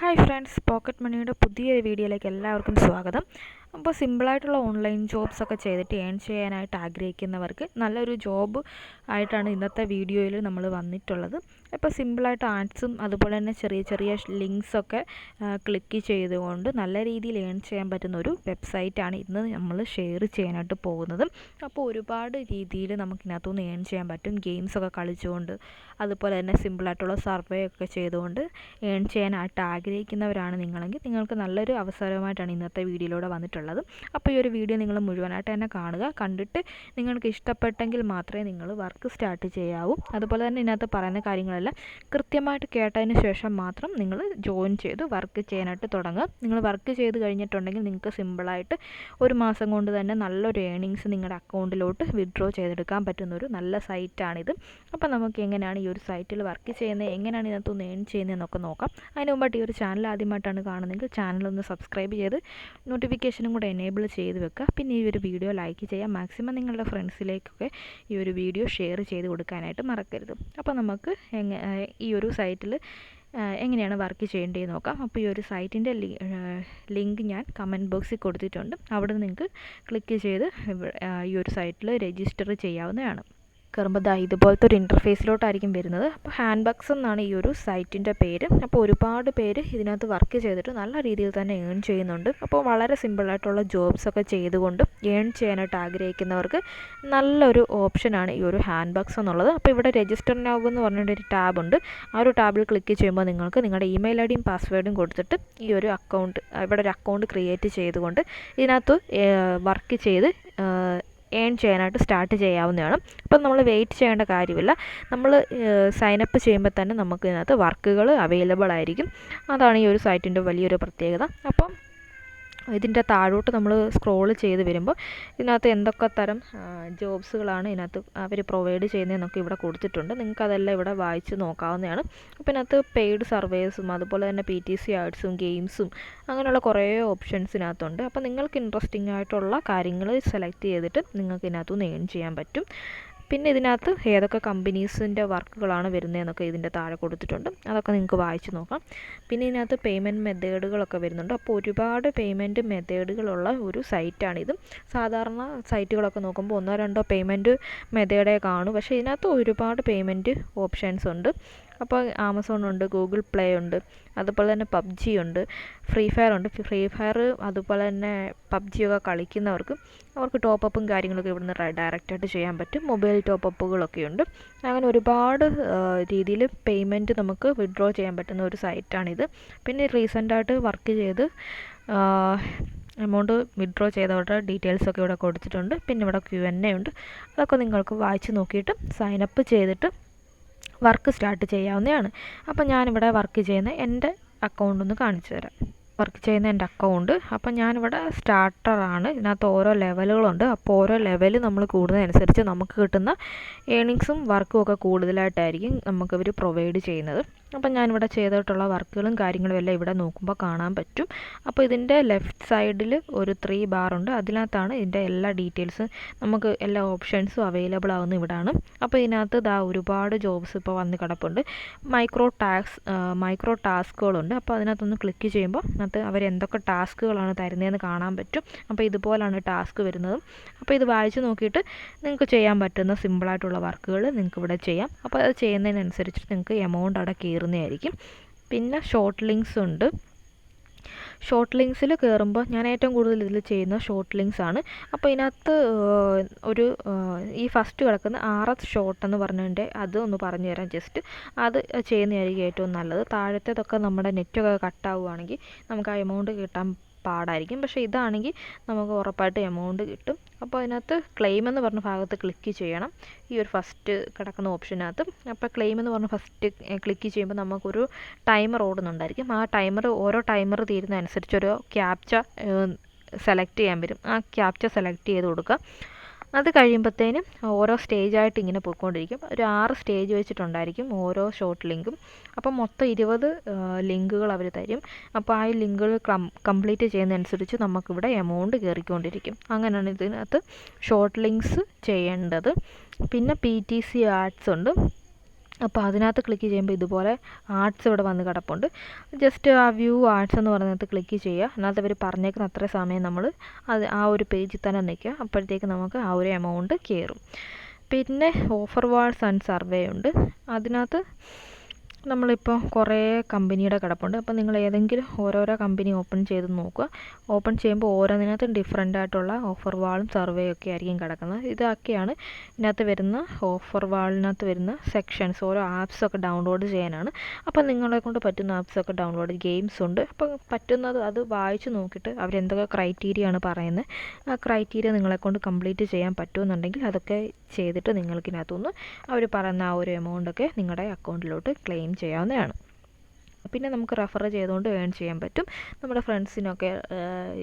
Hi friends, pocket മണിയുടെ പുതിയൊരു വീഡിയോയിലേക്ക് എല്ലാവർക്കും സ്വാഗതം. അപ്പോൾ സിമ്പിളായിട്ടുള്ള ഓൺലൈൻ ജോബ്സൊക്കെ ചെയ്തിട്ട് ഏൺ ചെയ്യാനായിട്ട് ആഗ്രഹിക്കുന്നവർക്ക് നല്ലൊരു ജോബ് ആയിട്ടാണ് ഇന്നത്തെ വീഡിയോയിൽ നമ്മൾ വന്നിട്ടുള്ളത്. അപ്പോൾ സിമ്പിളായിട്ട് ആഡ്സും അതുപോലെ തന്നെ ചെറിയ ചെറിയ ലിങ്ക്സൊക്കെ ക്ലിക്ക് ചെയ്തുകൊണ്ട് നല്ല രീതിയിൽ ഏൺ ചെയ്യാൻ പറ്റുന്ന ഒരു വെബ്സൈറ്റാണ് ഇന്ന് നമ്മൾ ഷെയർ ചെയ്യാനായിട്ട് പോകുന്നത്. അപ്പോൾ ഒരുപാട് രീതിയിൽ നമുക്കിതിനകത്തുനിന്ന് ഏൺ ചെയ്യാൻ പറ്റും. ഗെയിംസൊക്കെ കളിച്ചുകൊണ്ട് അതുപോലെ തന്നെ സിമ്പിളായിട്ടുള്ള സർവേ ഒക്കെ ചെയ്തുകൊണ്ട് ഏൺ ചെയ്യാനായിട്ട് ആഗ്രഹിക്കുന്നവരാണ് നിങ്ങളെങ്കിൽ നിങ്ങൾക്ക് നല്ലൊരു അവസരമായിട്ടാണ് ഇന്നത്തെ വീഡിയോയിലൂടെ വന്നിട്ടുള്ളത്. അപ്പോൾ ഈ ഒരു വീഡിയോ നിങ്ങൾ മുഴുവനായിട്ട് തന്നെ കാണുക. കണ്ടിട്ട് നിങ്ങൾക്ക് ഇഷ്ടപ്പെട്ടെങ്കിൽ മാത്രമേ നിങ്ങൾ വർക്ക് സ്റ്റാർട്ട് ചെയ്യാവൂ. അതുപോലെ തന്നെ ഇതിനകത്ത് പറയുന്ന കാര്യങ്ങളെല്ലാം കൃത്യമായിട്ട് കേട്ടതിന് ശേഷം മാത്രം നിങ്ങൾ ജോയിൻ ചെയ്ത് വർക്ക് ചെയ്യാനായിട്ട് തുടങ്ങുക. നിങ്ങൾ വർക്ക് ചെയ്ത് കഴിഞ്ഞിട്ടുണ്ടെങ്കിൽ നിങ്ങൾക്ക് സിമ്പിളായിട്ട് ഒരു മാസം കൊണ്ട് തന്നെ നല്ലൊരു ഏണിങ്സ് നിങ്ങളുടെ അക്കൗണ്ടിലോട്ട് വിഡ്രോ ചെയ്തെടുക്കാൻ പറ്റുന്നൊരു നല്ല സൈറ്റാണിത്. അപ്പോൾ നമുക്ക് എങ്ങനെയാണ് ഈ ഒരു സൈറ്റിൽ വർക്ക് ചെയ്യുന്നത്, എങ്ങനെയാണ് ഇതിനകത്തൊന്ന് ഏൺ ചെയ്യുന്നതെന്നൊക്കെ നോക്കാം. അതിന് മുമ്പായിട്ട് ഈ ഒരു ചാനൽ ആദ്യമായിട്ടാണ് കാണുന്നതെങ്കിൽ ചാനലൊന്ന് സബ്സ്ക്രൈബ് ചെയ്ത് നോട്ടിഫിക്കേഷനും കൂടെ എനേബിൾ ചെയ്ത് വെക്കുക. പിന്നെ ഈ ഒരു വീഡിയോ ലൈക്ക് ചെയ്യാം. മാക്സിമം നിങ്ങളുടെ ഫ്രണ്ട്സിലേക്കൊക്കെ ഈ ഒരു വീഡിയോ ഷെയർ ചെയ്ത് കൊടുക്കാനായിട്ട് മറക്കരുത്. അപ്പോൾ നമുക്ക് ഈ ഒരു സൈറ്റിൽ എങ്ങനെയാണ് വർക്ക് ചെയ്യേണ്ടതെന്ന് നോക്കാം. അപ്പോൾ ഈ ഒരു സൈറ്റിൻ്റെ ലിങ്ക് ഞാൻ കമൻറ്റ് ബോക്സിൽ കൊടുത്തിട്ടുണ്ട്. അവിടെ നിങ്ങൾക്ക് ക്ലിക്ക് ചെയ്ത് ഈ ഒരു സൈറ്റിൽ രജിസ്റ്റർ ചെയ്യാവുന്നതാണ്. കയറുമ്പോൾ ഇതുപോലത്തെ ഒരു ഇൻ്റർഫേസിലോട്ടായിരിക്കും വരുന്നത്. അപ്പോൾ ഹാൻഡ് ബാഗ്സ് എന്നാണ് ഈ ഒരു സൈറ്റിൻ്റെ പേര്. അപ്പോൾ ഒരുപാട് പേര് ഇതിനകത്ത് വർക്ക് ചെയ്തിട്ട് നല്ല രീതിയിൽ തന്നെ ഏൺ ചെയ്യുന്നുണ്ട്. അപ്പോൾ വളരെ സിമ്പിളായിട്ടുള്ള ജോബ്സൊക്കെ ചെയ്തുകൊണ്ട് ഏൺ ചെയ്യാനായിട്ട് ആഗ്രഹിക്കുന്നവർക്ക് നല്ലൊരു ഓപ്ഷനാണ് ഈ ഒരു ഹാൻഡ് ബാഗ്സ് എന്നുള്ളത്. അപ്പോൾ ഇവിടെ രജിസ്റ്റർ നൗ എന്ന് പറഞ്ഞിട്ടൊരു ടാബുണ്ട്. ആ ഒരു ടാബിൽ ക്ലിക്ക് ചെയ്യുമ്പോൾ നിങ്ങൾക്ക് നിങ്ങളുടെ ഇമെയിൽ ഐ ഡിയും പാസ്വേഡും കൊടുത്തിട്ട് ഈ ഒരു അക്കൗണ്ട് ഇവിടെ ഒരു അക്കൗണ്ട് ക്രിയേറ്റ് ചെയ്തുകൊണ്ട് ഇതിനകത്ത് വർക്ക് ചെയ്ത് ഏൺ ചെയ്യാനായിട്ട് സ്റ്റാർട്ട് ചെയ്യാവുന്നതാണ്. അപ്പം നമ്മൾ വെയിറ്റ് ചെയ്യേണ്ട കാര്യമില്ല. നമ്മൾ സൈനപ്പ് ചെയ്യുമ്പോൾ തന്നെ നമുക്ക് ഇതിനകത്ത് വർക്കുകൾ അവൈലബിൾ ആയിരിക്കും. അതാണ് ഈ ഒരു സൈറ്റിൻ്റെ വലിയൊരു പ്രത്യേകത. അപ്പം ഇതിൻ്റെ താഴോട്ട് നമ്മൾ സ്ക്രോൾ ചെയ്ത് വരുമ്പോൾ ഇതിനകത്ത് എന്തൊക്കെ തരം ജോബ്സുകളാണ് ഇതിനകത്ത് അവർ പ്രൊവൈഡ് ചെയ്യുന്നതെന്നൊക്കെ ഇവിടെ കൊടുത്തിട്ടുണ്ട്. നിങ്ങൾക്കതെല്ലാം ഇവിടെ വായിച്ച് നോക്കാവുന്നതാണ്. അപ്പോൾ ഇതിനകത്ത് പെയ്ഡ് സർവേസും അതുപോലെ തന്നെ PTC ആഡ്സും ഗെയിംസും അങ്ങനെയുള്ള കുറേ ഓപ്ഷൻസ് ഇതിനകത്തുണ്ട്. അപ്പോൾ നിങ്ങൾക്ക് ഇൻട്രസ്റ്റിംഗ് ആയിട്ടുള്ള കാര്യങ്ങൾ സെലക്ട് ചെയ്തിട്ട് നിങ്ങൾക്ക് ഇതിനകത്തുനിന്ന് ഏൺ ചെയ്യാൻ പറ്റും. പിന്നെ ഇതിനകത്ത് ഏതൊക്കെ കമ്പനീസിൻ്റെ വർക്കുകളാണ് വരുന്നതെന്നൊക്കെ ഇതിൻ്റെ താഴെ കൊടുത്തിട്ടുണ്ട്. അതൊക്കെ നിങ്ങൾക്ക് വായിച്ച് നോക്കാം. പിന്നെ ഇതിനകത്ത് പേയ്മെൻറ്റ് മെത്തേഡുകളൊക്കെ വരുന്നുണ്ട്. അപ്പോൾ ഒരുപാട് പേയ്മെൻറ്റ് മെത്തേഡുകളുള്ള ഒരു സൈറ്റാണിത്. സാധാരണ സൈറ്റുകളൊക്കെ നോക്കുമ്പോൾ ഒന്നോ രണ്ടോ പേയ്മെൻറ്റ് മെത്തേഡേ കാണൂ. പക്ഷേ ഇതിനകത്ത് ഒരുപാട് പേയ്മെൻറ്റ് ഓപ്ഷൻസ് ഉണ്ട്. അപ്പോൾ ആമസോൺ ഉണ്ട്, ഗൂഗിൾ പ്ലേ ഉണ്ട്, അതുപോലെ തന്നെ PUBG ഉണ്ട്, ഫ്രീ ഫയർ ഉണ്ട്. ഫ്രീ ഫയർ അതുപോലെ തന്നെ PUBG ഒക്കെ കളിക്കുന്നവർക്ക് അവർക്ക് ടോപ്പപ്പും കാര്യങ്ങളൊക്കെ ഇവിടുന്ന് ഡയറക്റ്റായിട്ട് ചെയ്യാൻ പറ്റും. മൊബൈൽ ടോപ്പപ്പുകളൊക്കെ ഉണ്ട്. അങ്ങനെ ഒരുപാട് രീതിയിൽ പേയ്മെൻറ്റ് നമുക്ക് വിഡ്രോ ചെയ്യാൻ പറ്റുന്ന ഒരു സൈറ്റാണിത്. പിന്നെ റീസെൻ്റായിട്ട് വർക്ക് ചെയ്ത് എമൗണ്ട് വിഡ്രോ ചെയ്തവരുടെ ഡീറ്റെയിൽസൊക്കെ ഇവിടെ കൊടുത്തിട്ടുണ്ട്. പിന്നെ ഇവിടെ Q&A ഉണ്ട്. അതൊക്കെ നിങ്ങൾക്ക് വായിച്ച് നോക്കിയിട്ട് സൈനപ്പ് ചെയ്തിട്ട് വർക്ക് സ്റ്റാർട്ട് ചെയ്യാവുന്നതാണ്. അപ്പോൾ ഞാനിവിടെ വർക്ക് ചെയ്യുന്ന എൻ്റെ അക്കൗണ്ട് ഒന്ന് കാണിച്ചു തരാം. വർക്ക് ചെയ്യുന്ന എൻ്റെ അക്കൗണ്ട്. അപ്പോൾ ഞാനിവിടെ സ്റ്റാർട്ടറാണ്. ഇതിനകത്ത് ഓരോ ലെവലുകളുണ്ട്. അപ്പോൾ ഓരോ ലെവൽ നമ്മൾ കൂടുന്നതനുസരിച്ച് നമുക്ക് കിട്ടുന്ന ഏണിങ്സും വർക്കും ഒക്കെ കൂടുതലായിട്ടായിരിക്കും നമുക്കിവർ പ്രൊവൈഡ് ചെയ്യുന്നത്. അപ്പം ഞാനിവിടെ ചെയ്തിട്ടുള്ള വർക്കുകളും കാര്യങ്ങളും എല്ലാം ഇവിടെ നോക്കുമ്പോൾ കാണാൻ പറ്റും. അപ്പോൾ ഇതിൻ്റെ ലെഫ്റ്റ് സൈഡിൽ ഒരു 3 ബാറുണ്ട്. അതിനകത്താണ് ഇതിൻ്റെ എല്ലാ ഡീറ്റെയിൽസും നമുക്ക് എല്ലാ ഓപ്ഷൻസും അവൈലബിൾ ആവുന്ന ഇവിടാണ്. അപ്പോൾ ഇതിനകത്ത് ഒരുപാട് ജോബ്സ് ഇപ്പോൾ വന്ന് കിടപ്പുണ്ട്. മൈക്രോ ടാസ്കുകളുണ്ട്. അപ്പോൾ അതിനകത്തൊന്ന് ക്ലിക്ക് ചെയ്യുമ്പോൾ അതിനകത്ത് അവരെന്തൊക്കെ ടാസ്കുകളാണ് തരുന്നതെന്ന് കാണാൻ പറ്റും. അപ്പോൾ ഇതുപോലാണ് ടാസ്ക് വരുന്നത്. അപ്പോൾ ഇത് വായിച്ച് നോക്കിയിട്ട് നിങ്ങൾക്ക് ചെയ്യാൻ പറ്റുന്ന സിമ്പിളായിട്ടുള്ള വർക്കുകൾ നിങ്ങൾക്ക് ഇവിടെ ചെയ്യാം. അപ്പോൾ അത് ചെയ്യുന്നതിനനുസരിച്ച് നിങ്ങൾക്ക് എമൗണ്ട് അവിടെ കയറുന്നതായിരിക്കും. പിന്നെ ഷോർട്ട് ലിങ്ക്സ് ഉണ്ട്. ഷോർട്ട് ലിങ്ക്സിൽ കയറുമ്പോൾ ഞാൻ ഏറ്റവും കൂടുതൽ ഇതിൽ ചെയ്യുന്ന ഷോർട്ട് ലിങ്ക്സ് ആണ്. അപ്പോൾ ഇതിനകത്ത് ഒരു ഈ ഫസ്റ്റ് കിടക്കുന്ന RS ഷോർട്ട് എന്ന് പറഞ്ഞതിൻ്റെ അത് ഒന്ന് പറഞ്ഞു തരാം. ജസ്റ്റ് അത് ചെയ്യുന്നതായിരിക്കും ഏറ്റവും നല്ലത്. താഴത്തേതൊക്കെ നമ്മുടെ നെറ്റൊക്കെ കട്ടാവുകയാണെങ്കിൽ നമുക്ക് ആ എമൗണ്ട് കിട്ടാൻ പാടായിരിക്കും. പക്ഷേ ഇതാണെങ്കിൽ നമുക്ക് ഉറപ്പായിട്ട് എമൗണ്ട് കിട്ടും. അപ്പോൾ അതിനകത്ത് ക്ലെയിം എന്ന് പറഞ്ഞ ഭാഗത്ത് ക്ലിക്ക് ചെയ്യണം. ഈ ഒരു ഫസ്റ്റ് കിടക്കുന്ന ഓപ്ഷനകത്ത് അപ്പോൾ ക്ലെയിം എന്ന് പറഞ്ഞ് ഫസ്റ്റ് ക്ലിക്ക് ചെയ്യുമ്പോൾ നമുക്കൊരു ടൈമർ ഓടുന്നുണ്ടായിരിക്കും. ആ ഓരോ ടൈമർ തീരുന്നതനുസരിച്ച് ഒരു ക്യാപ്ച സെലക്ട് ചെയ്യാൻ വരും. ആ ക്യാപ്ച സെലക്ട് ചെയ്ത് കൊടുക്കുക. അത് കഴിയുമ്പോഴത്തേനും ഓരോ സ്റ്റേജായിട്ട് ഇങ്ങനെ പോയിക്കൊണ്ടിരിക്കും. ഒരു 6 സ്റ്റേജ് വെച്ചിട്ടുണ്ടായിരിക്കും ഓരോ ഷോർട്ട് ലിങ്കും. അപ്പം മൊത്തം 20 ലിങ്കുകൾ അവർ തരും. അപ്പോൾ ആ ലിങ്കുകൾ കംപ്ലീറ്റ് ചെയ്യുന്നതനുസരിച്ച് നമുക്കിവിടെ എമൗണ്ട് കയറിക്കൊണ്ടിരിക്കും. അങ്ങനെയാണ് ഇതിനകത്ത് ഷോർട്ട് ലിങ്ക്സ് ചെയ്യേണ്ടത്. പിന്നെ PTC ആഡ്സ് ഉണ്ട്. അപ്പോൾ അതിനകത്ത് ക്ലിക്ക് ചെയ്യുമ്പോൾ ഇതുപോലെ ആർട്സ് ഇവിടെ വന്ന് കിടപ്പുണ്ട്. ജസ്റ്റ് ആ വ്യൂ ആർട്സ് എന്ന് പറയുന്നത് ക്ലിക്ക് ചെയ്യുക. അതിനകത്ത് അവർ പറഞ്ഞേക്കുന്ന അത്ര സമയം നമ്മൾ ആ ഒരു പേജിൽ തന്നെ നിൽക്കുക. അപ്പോഴത്തേക്ക് നമുക്ക് ആ ഒരു എമൗണ്ട് കയറും. പിന്നെ ഓഫർ വാൾസ് ആൻഡ് സർവേ ഉണ്ട്. അതിനകത്ത് നമ്മളിപ്പോൾ കുറേ കമ്പനിയുടെ കിടപ്പുണ്ട്. അപ്പോൾ നിങ്ങൾ ഏതെങ്കിലും ഓരോരോ കമ്പനി ഓപ്പൺ ചെയ്ത് നോക്കുക. ഓപ്പൺ ചെയ്യുമ്പോൾ ഓരോന്നിനകത്തും ഡിഫറെൻ്റ് ആയിട്ടുള്ള ഓഫർ വാളും സർവേ ഒക്കെ ആയിരിക്കും കിടക്കുന്നത്. ഇതൊക്കെയാണ് ഇതിനകത്ത് വരുന്ന ഓഫർ വാളിനകത്ത് വരുന്ന സെക്ഷൻസ്. ഓരോ ആപ്സൊക്കെ ഡൗൺലോഡ് ചെയ്യാനാണ്. അപ്പോൾ നിങ്ങളെ കൊണ്ട് പറ്റുന്ന ആപ്സൊക്കെ ഡൗൺലോഡ്, ഗെയിംസ് ഉണ്ട്. അപ്പോൾ പറ്റുന്നത് അത് വായിച്ച് നോക്കിയിട്ട് അവരെന്തൊക്കെ ക്രൈറ്റീരിയ ആണ് പറയുന്നത്, ആ ക്രൈറ്റീരിയ നിങ്ങളെക്കൊണ്ട് കംപ്ലീറ്റ് ചെയ്യാൻ പറ്റുമെന്നുണ്ടെങ്കിൽ അതൊക്കെ ചെയ്തിട്ട് നിങ്ങൾക്കിനകത്തുനിന്ന് അവർ പറയുന്ന ആ ഒരു എമൗണ്ടൊക്കെ നിങ്ങളുടെ അക്കൗണ്ടിലോട്ട് ക്ലെയിം ചെയ്യാവുന്നതാണ്. പിന്നെ നമുക്ക് റെഫർ ചെയ്തുകൊണ്ട് ഏൺ ചെയ്യാൻ പറ്റും. നമ്മുടെ ഫ്രണ്ട്സിനൊക്കെ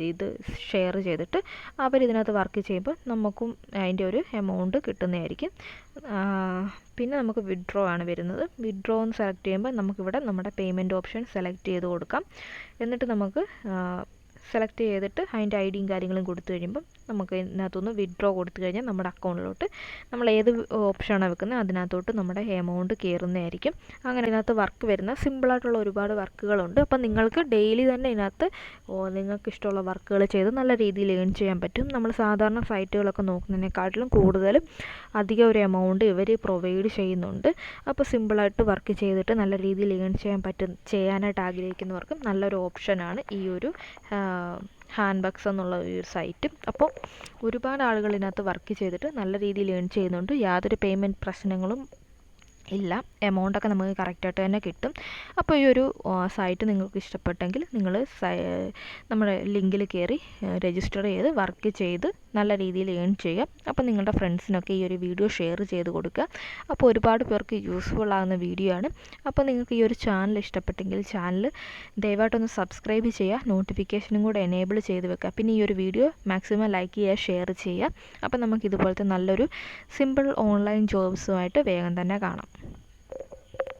ഇത് ഷെയർ ചെയ്തിട്ട് അവരിതിനകത്ത് വർക്ക് ചെയ്യുമ്പോൾ നമുക്കും അതിൻ്റെ ഒരു എമൗണ്ട് കിട്ടുന്നതായിരിക്കും. പിന്നെ നമുക്ക് വിഡ്രോ ആണ് വരുന്നത്. വിഡ്രോ എന്ന് സെലക്ട് ചെയ്യുമ്പോൾ നമുക്കിവിടെ നമ്മുടെ പേയ്മെൻറ്റ് ഓപ്ഷൻ സെലക്ട് ചെയ്ത് കൊടുക്കാം. എന്നിട്ട് നമുക്ക് സെലക്ട് ചെയ്തിട്ട് അതിൻ്റെ ഐഡിയും കാര്യങ്ങളും കൊടുത്തു കഴിയുമ്പം നമുക്ക് ഇതിനകത്തുനിന്ന് വിഡ്രോ കൊടുത്തു കഴിഞ്ഞാൽ നമ്മുടെ അക്കൗണ്ടിലോട്ട് നമ്മൾ ഏത് ഓപ്ഷനാണ് വെക്കുന്നത് അതിനകത്തോട്ട് നമ്മുടെ എമൗണ്ട് കയറുന്നതായിരിക്കും. അങ്ങനെ ഇതിനകത്ത് വർക്ക് വരുന്ന സിമ്പിളായിട്ടുള്ള ഒരുപാട് വർക്കുകളുണ്ട്. അപ്പം നിങ്ങൾക്ക് ഡെയിലി തന്നെ ഇതിനകത്ത് നിങ്ങൾക്ക് ഇഷ്ടമുള്ള വർക്കുകൾ ചെയ്ത് നല്ല രീതിയിൽ ഏൺ ചെയ്യാൻ പറ്റും. നമ്മൾ സാധാരണ സൈറ്റുകളൊക്കെ നോക്കുന്നതിനെക്കാട്ടിലും കൂടുതലും അധികം ഒരു എമൗണ്ട് ഇവർ പ്രൊവൈഡ് ചെയ്യുന്നുണ്ട്. അപ്പോൾ സിമ്പിളായിട്ട് വർക്ക് ചെയ്തിട്ട് നല്ല രീതിയിൽ ഏൺ ചെയ്യാനായിട്ട് ആഗ്രഹിക്കുന്നവർക്കും നല്ലൊരു ഓപ്ഷനാണ് ഈ ഒരു ഹാൻഡ് ബഗ്സ് എന്നുള്ള ഒരു സൈറ്റ്. അപ്പോൾ ഒരുപാട് ആളുകൾ ഇതിനകത്ത് വർക്ക് ചെയ്തിട്ട് നല്ല രീതിയിൽ ഏൺ ചെയ്യുന്നുണ്ട്. യാതൊരു പേയ്മെൻറ്റ് പ്രശ്നങ്ങളും ഇല്ല. എമൗണ്ടൊക്കെ നമുക്ക് കറക്റ്റായിട്ട് തന്നെ കിട്ടും. അപ്പോൾ ഈ ഒരു സൈറ്റ് നിങ്ങൾക്ക് ഇഷ്ടപ്പെട്ടെങ്കിൽ നിങ്ങൾ നമ്മുടെ ലിങ്കിൽ കയറി രജിസ്റ്റർ ചെയ്ത് വർക്ക് ചെയ്ത് നല്ല രീതിയിൽ ഏൺ ചെയ്യാം. അപ്പോൾ നിങ്ങളുടെ ഫ്രണ്ട്സിനൊക്കെ ഈ ഒരു വീഡിയോ ഷെയർ ചെയ്ത് കൊടുക്കുക. അപ്പോൾ ഒരുപാട് പേർക്ക് യൂസ്ഫുൾ ആകുന്ന വീഡിയോ ആണ്. അപ്പോൾ നിങ്ങൾക്ക് ഈ ഒരു ചാനൽ ഇഷ്ടപ്പെട്ടെങ്കിൽ ചാനൽ ദയവായിട്ടൊന്ന് സബ്സ്ക്രൈബ് ചെയ്യുക, നോട്ടിഫിക്കേഷനും കൂടെ എനേബിൾ ചെയ്ത് വെക്കുക. പിന്നെ ഈ ഒരു വീഡിയോ മാക്സിമം ലൈക്ക് ചെയ്യുക, ഷെയർ ചെയ്യുക. അപ്പോൾ നമുക്ക് ഇതുപോലത്തെ നല്ലൊരു സിമ്പിൾ ഓൺലൈൻ ജോബ്സുമായിട്ട് വേഗം തന്നെ കാണാം.